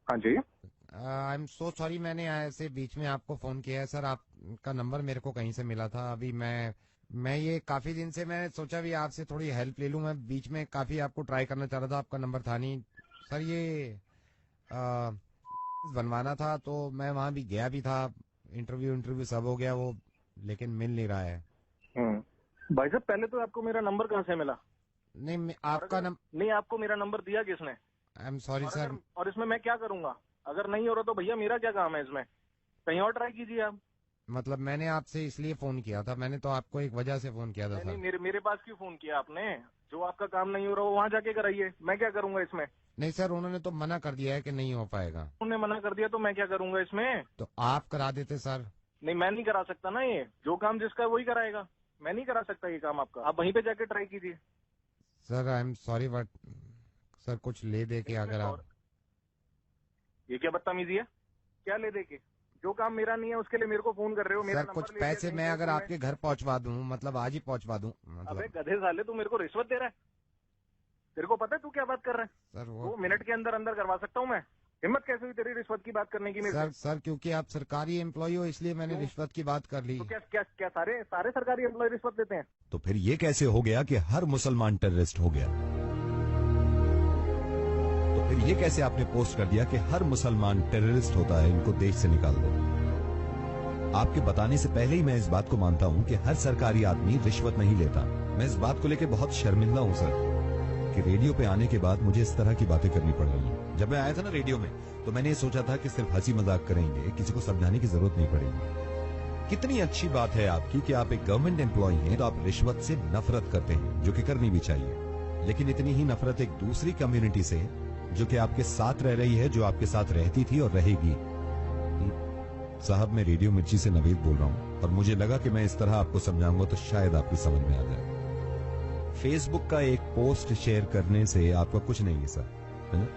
हाँ जी। I am so sorry, मैंने ऐसे बीच में आपको फोन किया है सर। आपका नंबर मेरे को कहीं से मिला था। अभी मैं ये काफी दिन से मैंने सोचा भी आपसे थोड़ी हेल्प ले लूं। मैं बीच में काफी आपको ट्राई करना चाह रहा था, आपका नंबर था नहीं सर। ये आ, बनवाना था तो मैं वहां भी गया भी था, इंटरव्यू इंटरव्यू सब हो गया वो, लेकिन मिल नहीं रहा है। भाई साहब, पहले तो आपको मेरा नंबर कहाँ से मिला? नहीं और आपका अगर नहीं, आपको मेरा नंबर दिया किसने? आई एम सॉरी और सर। अगर और इसमें मैं क्या करूंगा? अगर नहीं हो रहा तो भैया मेरा क्या काम है इसमें? कहीं और ट्राई कीजिए आप। मतलब मैंने आपसे इसलिए फोन किया था, मैंने तो आपको एक वजह से फोन किया था नहीं नहीं, सर। मेरे पास क्यों फोन किया आपने? जो आपका काम नहीं हो रहा वो वहां जाके कराइए, मैं क्या करूंगा इसमें? नहीं सर, उन्होंने तो मना कर दिया है कि नहीं हो पाएगा। उन्होंने मना कर दिया तो मैं क्या करूंगा इसमें? तो आप करा देते सर। नहीं, मैं नहीं करा सकता ना। ये जो काम जिसका है वही कराएगा, मैं नहीं करा सकता ये काम आपका। आप वहीं पे जाके ट्राई कीजिए। Sir I am sorry but sir कुछ ले दे के इसमें अगर आप। और ये क्या बदतमीजी है? क्या ले दे के? जो काम मेरा नहीं है उसके लिए मेरे को फोन कर रहे हो? मेरा सर कुछ नंबर ले लिया पैसे कहीं मैं से अगर तुमने? आपके घर पहुंचवा दूं, मतलब आज ही पहुंचवा दूं अबे मतलब। गधे साले, तू मेरे को रिश्वत दे रहा है? तेरे को पता है तू क्या बात कर रहा है? सर वो 2 मिनट के अंदर अंदर करवा सकता हूँ मैं। हिम्मत कैसे हुई तेरी रिश्वत की बात करने की मेरे सर से? सर क्योंकि आप सरकारी एम्प्लॉय हो इसलिए मैंने क्यों? रिश्वत की बात कर ली। तो क्या क्या क्या सारे सारे सरकारी एम्प्लॉय रिश्वत देते हैं? तो फिर ये कैसे हो गया कि हर मुसलमान टेररिस्ट हो गया? तो फिर ये कैसे आपने पोस्ट कर दिया कि हर मुसलमान टेररिस्ट होता है, इनको देश से निकाल दो? आपके बताने से पहले ही मैं इस बात को मानता हूं कि हर सरकारी आदमी रिश्वत नहीं लेता। मैं इस बात को लेकर बहुत शर्मिंदा हूं सर कि रेडियो पे आने के बाद मुझे इस तरह की बातें करनी पड़ रही हैं। जब मैं आया था ना रेडियो में, तो मैंने ये सोचा था कि सिर्फ हंसी मजाक करेंगे, किसी को समझाने की जरूरत नहीं पड़ेगी। कितनी अच्छी बात है आपकी कि आप एक गवर्नमेंट एम्प्लॉय हैं तो आप रिश्वत से नफरत करते हैं, जो कि करनी भी चाहिए। लेकिन इतनी ही नफरत एक दूसरी कम्युनिटी से, जो कि आपके साथ रह रही है, जो आपके साथ रहती थी और रहेगी। साहब, मैं रेडियो मिर्ची से नवीद बोल रहा हूं और मुझे लगा कि मैं इस तरह आपको समझाऊंगा तो शायद आपकी समझ में आ जाए। फेसबुक का एक पोस्ट शेयर करने से आपका कुछ नहीं है सर, है ना,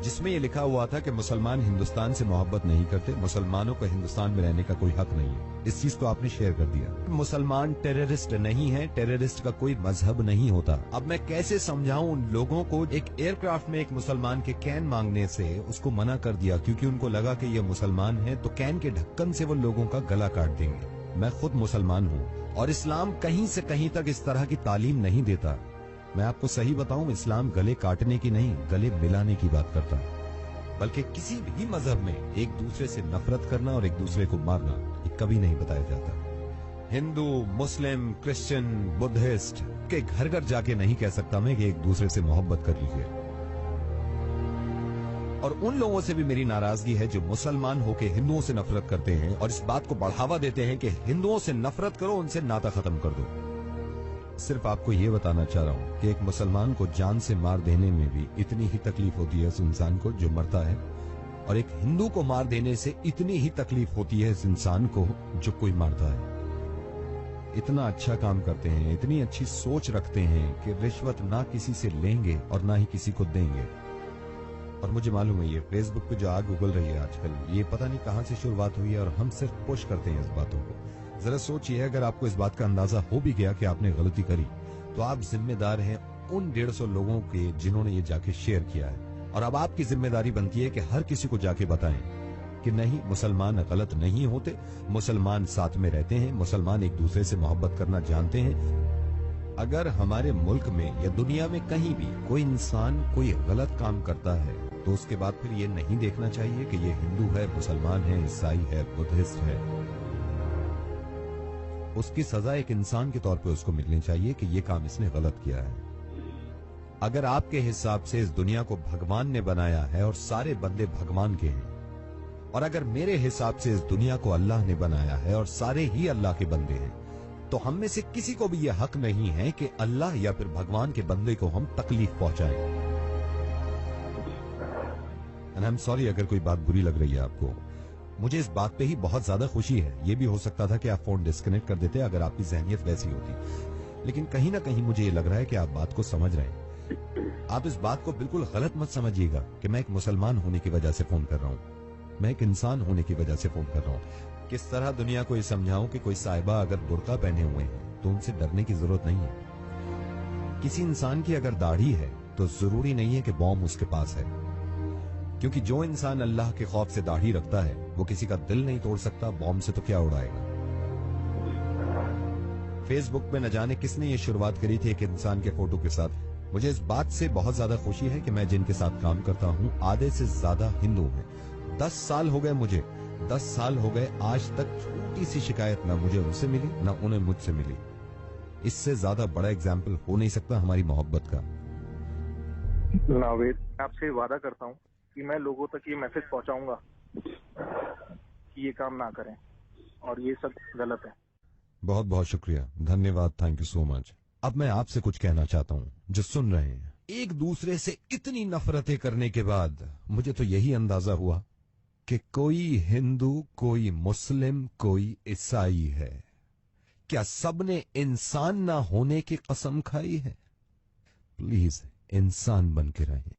जिसमें यह लिखा हुआ था कि मुसलमान हिंदुस्तान से मोहब्बत नहीं करते, मुसलमानों को हिंदुस्तान में रहने का कोई हक नहीं है। इस चीज को आपने शेयर कर दिया। मुसलमान टेररिस्ट नहीं है, टेररिस्ट का कोई मजहब नहीं होता। अब मैं कैसे समझाऊं उन लोगों को? एक एयरक्राफ्ट में एक मुसलमान के कैन मांगने से उसको मना कर दिया क्योंकि उनको लगा कि ये मुसलमान है, तो कैन के ढक्कन से वो लोगों का गला काट देंगे। मैं खुद मुसलमान हूँ और इस्लाम कहीं से कहीं तक इस तरह की तालीम नहीं देता। मैं आपको सही बताऊं, इस्लाम गले काटने की नहीं, गले मिलाने की बात करता है। बल्कि किसी भी मजहब में एक दूसरे से नफरत करना और एक दूसरे को मारना ये कभी नहीं बताया जाता। हिंदू, मुस्लिम, क्रिश्चियन, बुद्धिस्ट के घर घर जाके नहीं कह सकता मैं कि एक दूसरे से मोहब्बत कर लीजिए। और उन लोगों से भी मेरी नाराजगी है जो मुसलमान होके हिंदुओं से नफरत करते हैं और इस बात को बढ़ावा देते हैं कि हिंदुओं से नफरत करो, उनसे नाता खत्म कर दो। सिर्फ आपको ये बताना चाह रहा हूं कि एक मुसलमान को जान से मार देने में भी इतनी ही तकलीफ होती है उस इंसान को जो मरता है, और एक हिंदू को मार देने से इतनी ही तकलीफ होती है इस इंसान को जो कोई मारता है। इतना अच्छा काम करते हैं, इतनी अच्छी सोच रखते हैं कि रिश्वत ना किसी से लेंगे और ना ही किसी को देंगे। और मुझे मालूम है ये फेसबुक पे जो आग उगल रही है आजकल, ये पता नहीं कहां से शुरुआत हुई है और हम सिर्फ पुश करते हैं इस बातों को। जरा सोचिए, अगर आपको इस बात का अंदाजा हो भी गया कि आपने गलती करी, तो आप जिम्मेदार हैं उन 150 लोगों के जिन्होंने ये जाके शेयर किया है। और अब आपकी जिम्मेदारी बनती है कि हर किसी को जाके बताएं कि नहीं, मुसलमान गलत नहीं होते, मुसलमान साथ में रहते हैं, मुसलमान एक दूसरे से मोहब्बत करना जानते हैं। अगर हमारे मुल्क में या दुनिया में कहीं भी कोई इंसान कोई गलत काम करता है तो उसके बाद फिर ये नहीं देखना चाहिए कि ये हिंदू है, मुसलमान है, ईसाई है, बुद्धिस्ट है। उसकी सजा एक इंसान के तौर पे उसको मिलनी चाहिए कि ये काम इसने गलत किया है। अगर आपके हिसाब से इस दुनिया को भगवान ने बनाया है और सारे बंदे भगवान के हैं, और अगर मेरे हिसाब से इस दुनिया को अल्लाह ने बनाया है और सारे ही अल्लाह के बंदे हैं, तो हम में से किसी को भी यह हक नहीं है कि अल्लाह या फिर भगवान के बंदे को हम तकलीफ पहुंचाएं। एंड आई एम सॉरी अगर कोई बात बुरी लग रही है आपको। मुझे इस बात पे ही बहुत ज्यादा खुशी है। ये भी हो सकता था कि आप फोन डिस्कनेक्ट कर देते अगर आपकी जहनियत वैसी होती, लेकिन कहीं ना कहीं मुझे ये लग रहा है कि आप बात को समझ रहे हैं। आप इस बात को बिल्कुल गलत मत समझिएगा कि मैं एक मुसलमान होने की वजह से फोन कर रहा हूं, मैं एक इंसान होने की वजह से फोन कर रहा हूं। किस तरह दुनिया को ये समझाऊं कि कोई साहिबा अगर बुर्का पहने हुए हैं तो उनसे डरने की जरूरत नहीं है। किसी इंसान की अगर दाढ़ी है तो जरूरी नहीं है कि बॉम्ब उसके पास है। क्योंकि जो इंसान अल्लाह के खौफ से दाढ़ी रखता है वो किसी का दिल नहीं तोड़ सकता, बॉम्ब से तो क्या उड़ाएगा। फेसबुक पे न जाने किसने ये शुरुआत करी थी एक इंसान के फोटो के साथ। मुझे इस बात से बहुत ज्यादा खुशी है कि मैं जिनके साथ काम करता हूँ आधे से ज्यादा हिंदू हैं। 10 साल हो गए मुझे, 10 साल हो गए, आज तक छोटी सी शिकायत ना मुझे उनसे मिली ना उन्हें मुझसे मिली। इससे ज्यादा बड़ा एग्जाम्पल हो नहीं सकता हमारी मोहब्बत का। नावेद, आपसे वादा करता हूँ कि मैं लोगों तक ये मैसेज पहुंचाऊंगा कि ये काम ना करें और ये सब गलत है। बहुत बहुत शुक्रिया, धन्यवाद, थैंक यू सो मच। अब मैं आपसे कुछ कहना चाहता हूँ जो सुन रहे हैं। एक दूसरे से इतनी नफरतें करने के बाद मुझे तो यही अंदाजा हुआ कि कोई हिंदू, कोई मुस्लिम, कोई ईसाई है। क्या सबने इंसान ना होने की कसम खाई है? प्लीज इंसान बन के रहें।